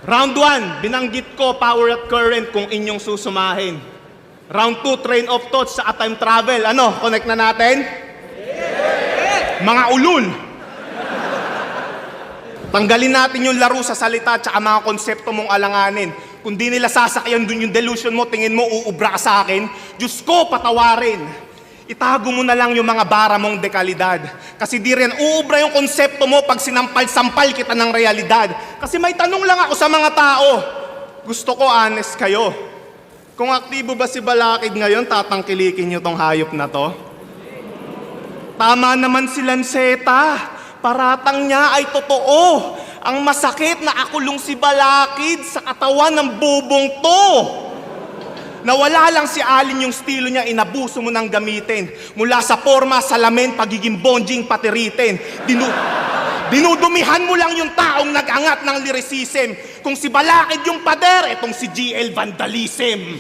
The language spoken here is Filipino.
Round 1, binanggit ko power at current kung inyong susumahin. Round 2, train of thoughts sa time travel. Ano, connect na natin? Mga ulul. Tanggalin natin yung laro sa salita at mga konsepto mong alanganin. Kung di nila sasakyan dun yung delusion mo, tingin mo uubra ka sa akin, Diyos ko, patawarin. Itago mo na lang yung mga bara mong dekalidad. Kasi di rin uubra yung konsepto mo pag sinampal-sampal kita ng realidad. Kasi may tanong lang ako sa mga tao. Gusto ko honest kayo. Kung aktibo ba si Balakid ngayon, tatangkilikin nyo tong hayop na to? Tama naman si Lanceta. Paratang niya ay totoo. Ang masakit na akulong si Balakid sa katawan ng bubong to. Nawala lang si Alin yung estilo niya, inabuso mo nang gamitin. Mula sa forma, salamin, pagiging bonjing, patiritin. Dinudumihan mo lang yung taong nag-angat ng lyricism. Kung si Balakid yung pader, etong si GL vandalism.